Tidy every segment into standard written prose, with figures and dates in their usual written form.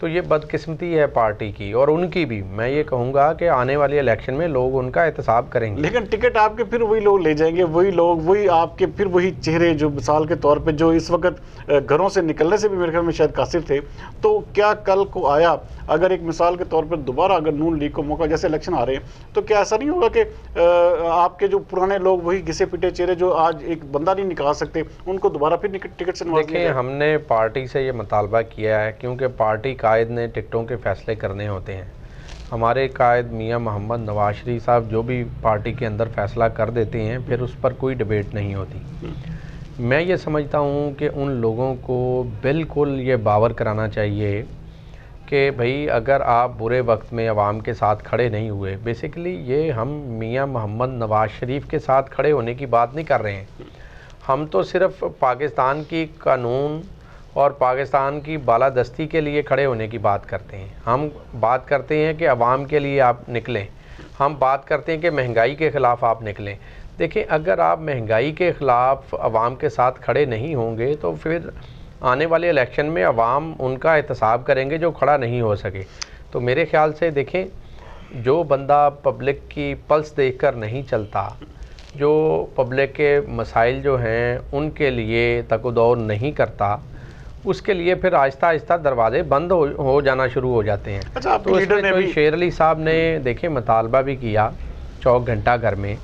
تو یہ بدقسمتی ہے پارٹی کی اور ان کی بھی. میں یہ کہوں گا کہ آنے والے الیکشن میں لوگ ان کا احتساب کریں گے. لیکن ٹکٹ آپ کے پھر وہی لوگ لے جائیں گے, وہی لوگ, وہی آپ کے پھر وہی چہرے جو مثال کے طور پہ جو اس وقت گھروں سے نکلنے سے بھی میرے خیال میں شاید قاصر تھے. تو کیا کل کو آیا اگر ایک مثال کے طور پر دوبارہ اگر نون لیگ کو موقع, جیسے الیکشن آ رہے ہیں, تو کیا ایسا نہیں ہوگا کہ آپ کے جو پرانے لوگ وہی گھسے پٹے چہرے جو آج ایک بندہ نہیں نکال سکتے ان کو دوبارہ پھر ٹکٹ سے نواز دیا دیکھیں, ہم نے پارٹی سے یہ مطالبہ کیا ہے کیونکہ پارٹی قائد نے ٹکٹوں کے فیصلے کرنے ہوتے ہیں. ہمارے قائد میاں محمد نواز شریف صاحب جو بھی پارٹی کے اندر فیصلہ کر دیتے ہیں پھر اس پر کوئی ڈیبیٹ نہیں ہوتی. میں یہ سمجھتا ہوں کہ ان لوگوں کو بالکل یہ باور کرانا چاہیے کہ بھئی اگر آپ برے وقت میں عوام کے ساتھ کھڑے نہیں ہوئے, بیسیکلی یہ ہم میاں محمد نواز شریف کے ساتھ کھڑے ہونے کی بات نہیں کر رہے ہیں. ہم تو صرف پاکستان کی قانون اور پاکستان کی بالادستی کے لیے کھڑے ہونے کی بات کرتے ہیں. ہم بات کرتے ہیں کہ عوام کے لیے آپ نکلیں, ہم بات کرتے ہیں کہ مہنگائی کے خلاف آپ نکلیں. دیکھیں, اگر آپ مہنگائی کے خلاف عوام کے ساتھ کھڑے نہیں ہوں گے تو پھر آنے والے الیکشن میں عوام ان کا احتساب کریں گے جو کھڑا نہیں ہو سکے. تو میرے خیال سے دیکھیں, جو بندہ پبلک کی پلس دیکھ کر نہیں چلتا, جو پبلک کے مسائل جو ہیں ان کے لیے تک و دور نہیں کرتا, اس کے لیے پھر آہستہ آہستہ دروازے بند ہو جانا شروع ہو جاتے ہیں. تو اس میں شیر علی صاحب نے دیکھیں مطالبہ بھی کیا چوک گھنٹہ گھر میں.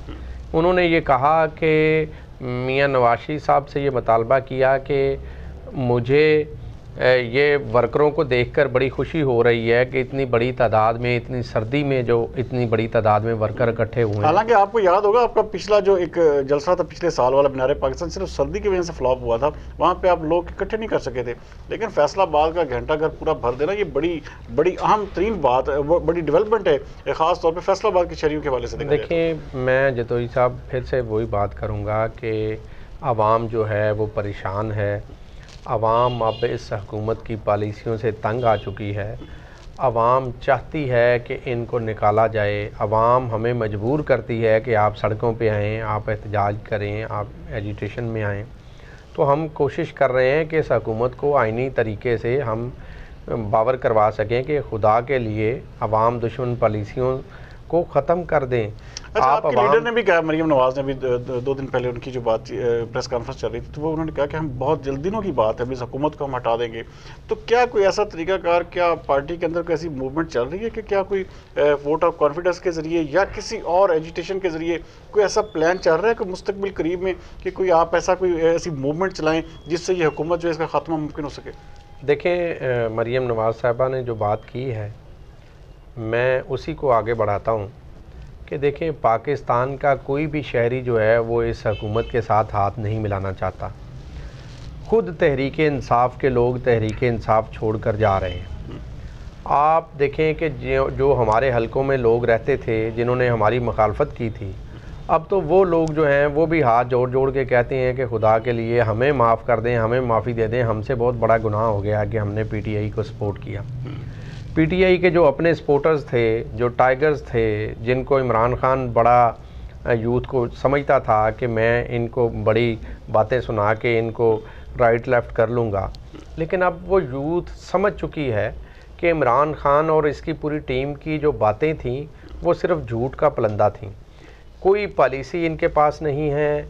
انہوں نے یہ کہا کہ میاں نواز شریف صاحب سے یہ مطالبہ کیا کہ مجھے یہ ورکروں کو دیکھ کر بڑی خوشی ہو رہی ہے کہ اتنی بڑی تعداد میں, اتنی سردی میں جو اتنی بڑی تعداد میں ورکر اکٹھے ہوئے ہیں. حالانکہ آپ کو یاد ہوگا آپ کا پچھلا جو ایک جلسہ تھا پچھلے سال والا مینار پاکستان, صرف سردی کی وجہ سے فلاپ ہوا تھا, وہاں پہ آپ لوگ اکٹھے نہیں کر سکے تھے. لیکن فیصلہ آباد کا گھنٹہ گھر پورا بھر دینا یہ بڑی اہم ترین بات ہے, بڑی ڈیولپمنٹ ہے, خاص طور پہ فیصلہ آباد کے شہریوں کے حوالے سے. دیکھیں, میں جتوئی صاحب پھر سے وہی بات کروں گا کہ عوام جو ہے وہ پریشان ہے. عوام اب اس حکومت کی پالیسیوں سے تنگ آ چکی ہے. عوام چاہتی ہے کہ ان کو نکالا جائے. عوام ہمیں مجبور کرتی ہے کہ آپ سڑکوں پہ آئیں, آپ احتجاج کریں, آپ ایجیٹیشن میں آئیں. تو ہم کوشش کر رہے ہیں کہ اس حکومت کو آئینی طریقے سے ہم باور کروا سکیں کہ خدا کے لیے عوام دشمن پالیسیوں کو ختم کر دیں. آپ کے لیڈر نے بھی کہا, مریم نواز نے بھی 2 دن پہلے ان کی جو بات پریس کانفرنس چل رہی تھی تو وہ انہوں نے کہا کہ ہم بہت جلد دنوں کی بات ہے, اس حکومت کو ہم ہٹا دیں گے. تو کیا کوئی ایسا طریقہ کار, کیا پارٹی کے اندر کوئی ایسی موومنٹ چل رہی ہے کہ کیا کوئی ووٹ آف کانفیڈنس کے ذریعے یا کسی اور ایجیٹیشن کے ذریعے کوئی ایسا پلان چل رہا ہے کہ مستقبل قریب میں کہ کوئی آپ کوئی ایسی موومنٹ چلائیں جس سے یہ حکومت جو ہے اس کا خاتمہ ممکن ہو سکے؟ دیکھیں, مریم نواز صاحبہ نے جو بات کی ہے میں اسی کو آگے بڑھاتا ہوں کہ دیکھیں, پاکستان کا کوئی بھی شہری جو ہے وہ اس حکومت کے ساتھ ہاتھ نہیں ملانا چاہتا. خود تحریک انصاف کے لوگ تحریک انصاف چھوڑ کر جا رہے ہیں. آپ دیکھیں کہ جو ہمارے حلقوں میں لوگ رہتے تھے جنہوں نے ہماری مخالفت کی تھی, اب تو وہ لوگ جو ہیں وہ بھی ہاتھ جوڑ کے کہتے ہیں کہ خدا کے لیے ہمیں معاف کر دیں, ہمیں معافی دے دیں, ہم سے بہت بڑا گناہ ہو گیا کہ ہم نے پی ٹی آئی کو سپورٹ کیا. پی ٹی آئی کے جو اپنے سپورٹرز تھے, جو ٹائیگرز تھے, جن کو عمران خان بڑا یوتھ کو سمجھتا تھا کہ میں ان کو بڑی باتیں سنا کے ان کو رائٹ لیفٹ کر لوں گا, لیکن اب وہ یوتھ سمجھ چکی ہے کہ عمران خان اور اس کی پوری ٹیم کی جو باتیں تھیں وہ صرف جھوٹ کا پلندہ تھیں. کوئی پالیسی ان کے پاس نہیں ہے,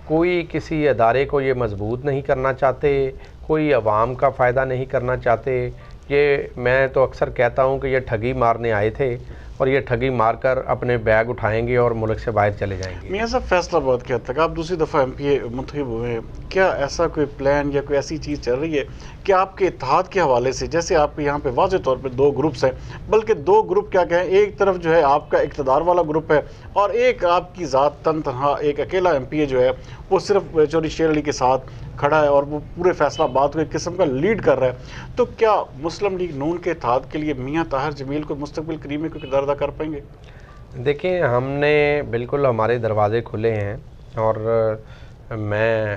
کوئی کسی ادارے کو یہ مضبوط نہیں کرنا چاہتے, کوئی عوام کا فائدہ نہیں کرنا چاہتے. یہ میں تو اکثر کہتا ہوں کہ یہ ٹھگی مارنے آئے تھے اور یہ ٹھگی مار کر اپنے بیگ اٹھائیں گے اور ملک سے باہر چلے جائیں گے. میاں صاحب, فیصلہ آباد کے حد تک آپ دوسری دفعہ MP منتخب ہوئے ہیں, کیا ایسا کوئی پلان یا کوئی ایسی چیز چل رہی ہے کہ آپ کے اتحاد کے حوالے سے, جیسے آپ کے یہاں پہ واضح طور پہ 2 گروپس ہیں, بلکہ 2 گروپ کیا کہیں, ایک طرف جو ہے آپ کا اقتدار والا گروپ ہے اور ایک آپ کی ذات تنہا ایک اکیلا MP جو ہے وہ صرف چوری شیر علی کے ساتھ کھڑا ہے اور وہ پورے فیصلہ آباد کو ایک قسم کا لیڈ کر رہا ہے. تو کیا مسلم لیگ نون کے اتحاد کے لیے میاں طاہر جمیل کو مستقبل قریب میں کوئی کردار ادا کر پائیں گے؟ دیکھیں, ہم نے بالکل ہمارے دروازے کھلے ہیں اور میں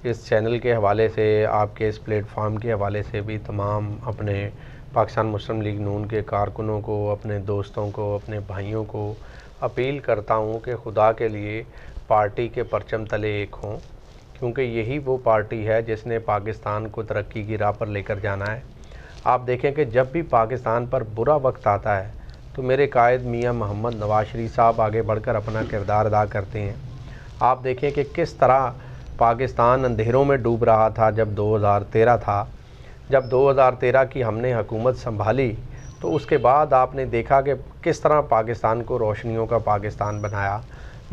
اس چینل کے حوالے سے, آپ کے اس پلیٹ فارم کے حوالے سے بھی تمام اپنے پاکستان مسلم لیگ نون کے کارکنوں کو, اپنے دوستوں کو, اپنے بھائیوں کو اپیل کرتا ہوں کہ خدا کے لیے پارٹی کے پرچم تلے ایک ہوں, کیونکہ یہی وہ پارٹی ہے جس نے پاکستان کو ترقی کی راہ پر لے کر جانا ہے. آپ دیکھیں کہ جب بھی پاکستان پر برا وقت آتا ہے تو میرے قائد میاں محمد نواز شریف صاحب آگے بڑھ کر اپنا کردار ادا کرتے ہیں۔ آپ دیکھیں کہ کس طرح پاکستان اندھیروں میں ڈوب رہا تھا جب 2013 تھا۔ جب 2013 کی ہم نے حکومت سنبھالی تو اس کے بعد آپ نے دیکھا کہ کس طرح پاکستان کو روشنیوں کا پاکستان بنایا،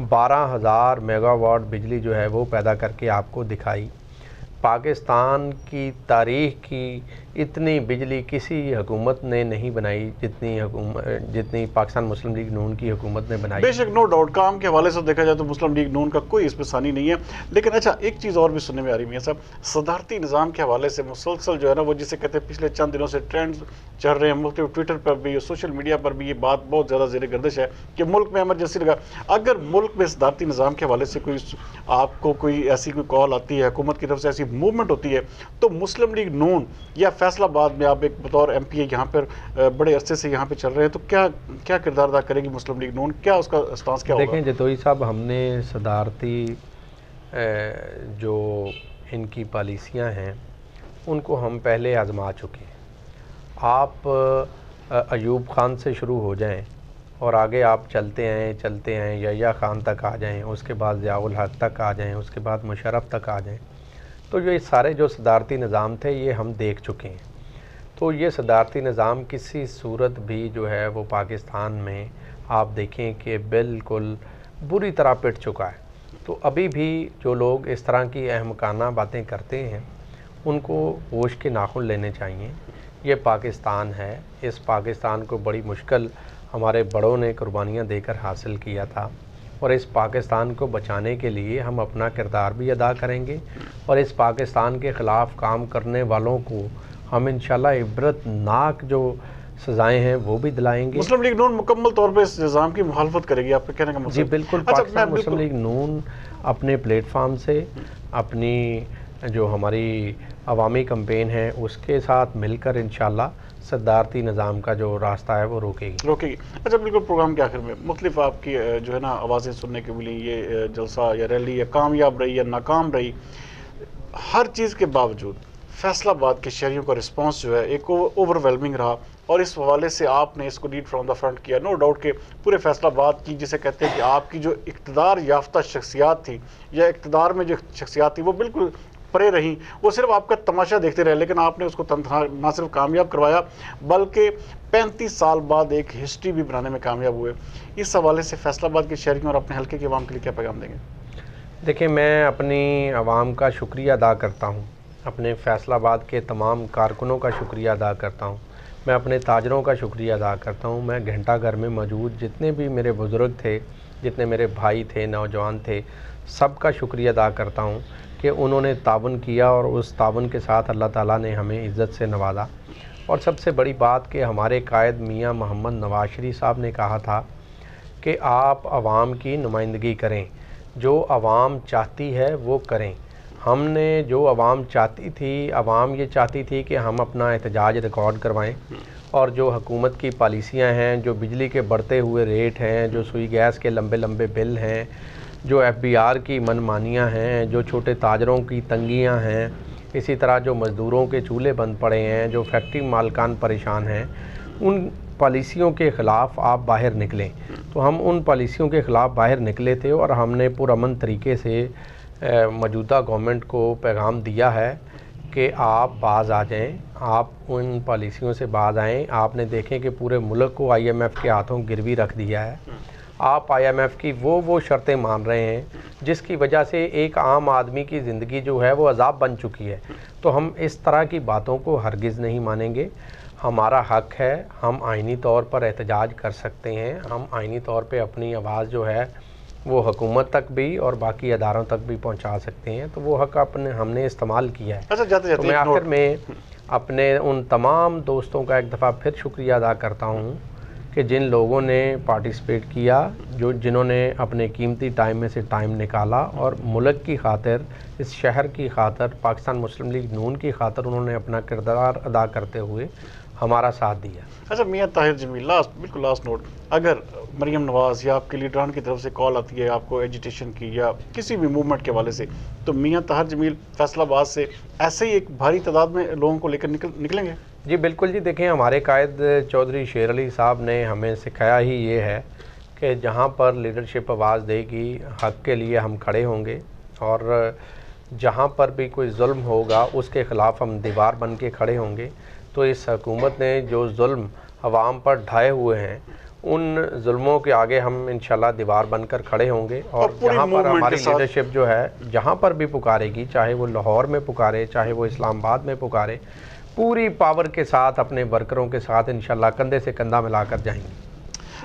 12,000 میگا واٹ بجلی جو ہے وہ پیدا کر کے آپ کو دکھائی۔ پاکستان کی تاریخ کی اتنی بجلی کسی حکومت نے نہیں بنائی جتنی پاکستان مسلم لیگ نون کی حکومت نے بنائی۔ بے شک نو ڈاؤٹ، کام کے حوالے سے دیکھا جائے تو مسلم لیگ نون کا کوئی اس پہ ثانی نہیں ہے، لیکن اچھا ایک چیز اور بھی سننے میں آ رہی ہے صاحب، صدارتی نظام کے حوالے سے مسلسل جو ہے نا وہ جسے کہتے ہیں پچھلے چند دنوں سے ٹرینڈ چل رہے ہیں، مختلف ٹویٹر پر بھی سوشل میڈیا پر بھی یہ بات بہت زیادہ زیر گردش ہے کہ ملک میں ایمرجنسی لگا۔ اگر ملک میں صدارتی نظام کے حوالے سے کوئی آپ کو کوئی ایسی کوئی کال آتی ہے، حکومت کی طرف سے ایسی موومنٹ ہوتی ہے، تو مسلم لیگ نون یا فیصل آباد میں آپ ایک بطور ایم پی اے یہاں پر بڑے عرصے سے یہاں پہ چل رہے ہیں، تو کیا کردار ادا کرے گی مسلم لیگ نون؟ کیا اس کا اسٹانس کیا ہوگا؟ دیکھیں جتوئی صاحب، ہم نے صدارتی جو ان کی پالیسیاں ہیں ان کو ہم پہلے آزما چکے ہیں۔ آپ ایوب خان سے شروع ہو جائیں اور آگے آپ چلتے ہیں یحییٰ خان تک آ جائیں، اس کے بعد ضیاء الحق تک آ جائیں، اس کے بعد مشرف تک آ جائیں، تو یہ سارے جو صدارتی نظام تھے یہ ہم دیکھ چکے ہیں۔ تو یہ صدارتی نظام کسی صورت بھی جو ہے وہ پاکستان میں آپ دیکھیں کہ بالکل بری طرح پٹ چکا ہے۔ تو ابھی بھی جو لوگ اس طرح کی احمقانہ باتیں کرتے ہیں ان کو ہوش کے ناخن لینے چاہیے۔ یہ پاکستان ہے، اس پاکستان کو بڑی مشکل ہمارے بڑوں نے قربانیاں دے کر حاصل کیا تھا، اور اس پاکستان کو بچانے کے لیے ہم اپنا کردار بھی ادا کریں گے، اور اس پاکستان کے خلاف کام کرنے والوں کو ہم انشاءاللہ عبرت ناک جو سزائیں ہیں وہ بھی دلائیں گے۔ مسلم لیگ نون مکمل طور پہ اس نظام کی مخالفت کرے گی، آپ کے کہنے کا مطلب؟ جی بالکل، پاکستان مسلم لیگ نون اپنے پلیٹ فارم سے، اپنی جو ہماری عوامی کمپین ہے اس کے ساتھ مل کر انشاءاللہ صدارتی نظام کا جو راستہ ہے وہ روکے گی۔ اچھا بالکل، پروگرام کے آخر میں مختلف آپ کی جو ہے نا آوازیں سننے کے ملی، یہ جلسہ یا ریلی یا کامیاب رہی یا ناکام رہی، ہر چیز کے باوجود فیصل آباد کے شہریوں کا رسپانس جو ہے ایک اوور ویلمنگ رہا، اور اس حوالے سے آپ نے اس کو لیڈ فرام دا فرنٹ کیا۔ نو ڈاؤٹ کہ پورے فیصل آباد کی جسے کہتے ہیں کہ آپ کی جو اقتدار یافتہ شخصیات تھی یا اقتدار میں جو شخصیات تھی وہ بالکل پرے رہیں، وہ صرف آپ کا تماشا دیکھتے رہے، لیکن آپ نے اس کو نہ صرف کامیاب کروایا بلکہ 35 سال بعد ایک ہسٹری بھی بنانے میں کامیاب ہوئے۔ اس حوالے سے فیصل آباد کے شہریوں اور اپنے حلقے کے عوام کے لیے کیا پیغام دیں گے؟ دیکھیں، میں اپنی عوام کا شکریہ ادا کرتا ہوں، اپنے فیصل آباد کے تمام کارکنوں کا شکریہ ادا کرتا ہوں، میں اپنے تاجروں کا شکریہ ادا کرتا ہوں، میں گھنٹہ گھر میں موجود جتنے بھی میرے بزرگ تھے، جتنے میرے بھائی تھے، نوجوان تھے، سب کا شکریہ ادا کرتا ہوں کہ انہوں نے تعاون کیا، اور اس تعاون کے ساتھ اللہ تعالیٰ نے ہمیں عزت سے نوازا۔ اور سب سے بڑی بات کہ ہمارے قائد میاں محمد نواز شریف صاحب نے کہا تھا کہ آپ عوام کی نمائندگی کریں، جو عوام چاہتی ہے وہ کریں۔ ہم نے جو عوام چاہتی تھی، عوام یہ چاہتی تھی کہ ہم اپنا احتجاج ریکارڈ کروائیں، اور جو حکومت کی پالیسیاں ہیں، جو بجلی کے بڑھتے ہوئے ریٹ ہیں، جو سوئی گیس کے لمبے لمبے بل ہیں، جو FBR کی منمانیاں ہیں، جو چھوٹے تاجروں کی تنگیاں ہیں، اسی طرح جو مزدوروں کے چولہے بند پڑے ہیں، جو فیکٹری مالکان پریشان ہیں، ان پالیسیوں کے خلاف آپ باہر نکلیں۔ تو ہم ان پالیسیوں کے خلاف باہر نکلے تھے، اور ہم نے پرامن طریقے سے موجودہ گورنمنٹ کو پیغام دیا ہے کہ آپ باز آ جائیں، آپ ان پالیسیوں سے باز آئیں۔ آپ نے دیکھیں کہ پورے ملک کو IMF کے ہاتھوں گروی رکھ دیا ہے۔ آپ IMF کی وہ شرطیں مان رہے ہیں جس کی وجہ سے ایک عام آدمی کی زندگی جو ہے وہ عذاب بن چکی ہے۔ تو ہم اس طرح کی باتوں کو ہرگز نہیں مانیں گے۔ ہمارا حق ہے، ہم آئینی طور پر احتجاج کر سکتے ہیں، ہم آئینی طور پہ اپنی آواز جو ہے وہ حکومت تک بھی اور باقی اداروں تک بھی پہنچا سکتے ہیں، تو وہ حق ہم نے استعمال کیا ہے۔ تو میں آخر میں اپنے ان تمام دوستوں کا ایک دفعہ پھر شکریہ ادا کرتا ہوں کہ جن لوگوں نے پارٹیسپیٹ کیا، جنہوں نے اپنے قیمتی ٹائم میں سے ٹائم نکالا، اور ملک کی خاطر، اس شہر کی خاطر، پاکستان مسلم لیگ نون کی خاطر انہوں نے اپنا کردار ادا کرتے ہوئے ہمارا ساتھ دیا۔ اچھا میاں طاہر جمیل، بالکل لاسٹ نوٹ، اگر مریم نواز یا آپ کے لیڈران کی طرف سے کال آتی ہے آپ کو ایجیٹیشن کی یا کسی بھی موومنٹ کے حوالے سے، تو میاں طاہر جمیل فیصل آباد سے ایسے ہی ایک بھاری تعداد میں لوگوں کو لے کر نکلیں گے؟ جی بالکل جی، دیکھیں ہمارے قائد چودھری شیر علی صاحب نے ہمیں سکھایا ہی یہ ہے کہ جہاں پر لیڈرشپ آواز دے گی حق کے لیے ہم کھڑے ہوں گے، اور جہاں پر بھی کوئی ظلم ہوگا اس کے خلاف ہم دیوار بن کے کھڑے ہوں گے۔ تو اس حکومت نے جو ظلم عوام پر ڈھائے ہوئے ہیں ان ظلموں کے آگے ہم انشاءاللہ دیوار بن کر کھڑے ہوں گے، اور جہاں پر ہماری لیڈرشپ جو ہے جہاں پر بھی پکارے گی، چاہے وہ لاہور میں پکارے چاہے وہ اسلام آباد میں پکارے، پوری پاور کے ساتھ اپنے ورکروں کے ساتھ انشاءاللہ کندھے سے کندھا ملا کر جائیں گے۔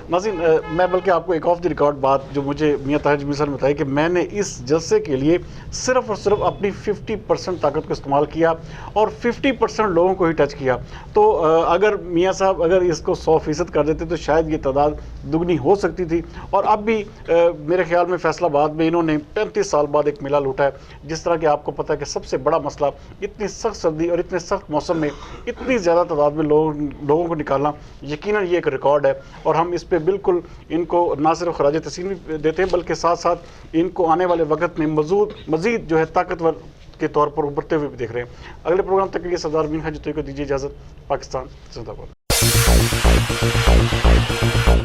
ناظرین، میں بلکہ آپ کو ایک آف دی ریکارڈ بات جو مجھے میاں طاہر جمیل صاحب نے بتائی کہ میں نے اس جلسے کے لیے صرف اور صرف اپنی 50% طاقت کو استعمال کیا اور 50% لوگوں کو ہی ٹچ کیا۔ تو اگر میاں صاحب اگر اس کو 100% کر دیتے تو شاید یہ تعداد دگنی ہو سکتی تھی۔ اور اب بھی میرے خیال میں فیصل آباد میں انہوں نے 35 سال بعد ایک میلہ لوٹا ہے، جس طرح کہ آپ کو پتہ ہے کہ سب سے بڑا مسئلہ اتنی سخت سردی اور اتنے سخت موسم میں اتنی زیادہ تعداد میں لوگوں کو نکالنا یقیناً یہ ایک ریکارڈ ہے، اور ہم اس پہ بالکل ان کو نہ صرف خراج تحسین بھی دیتے ہیں بلکہ ساتھ ساتھ ان کو آنے والے وقت میں مزید جو ہے طاقتور کے طور پر ابھرتے ہوئے بھی دیکھ رہے ہیں۔ اگلے پروگرام تک کے لیے سردار امین خان جتوئی کو دیجیے اجازت۔ پاکستان زندہ باد۔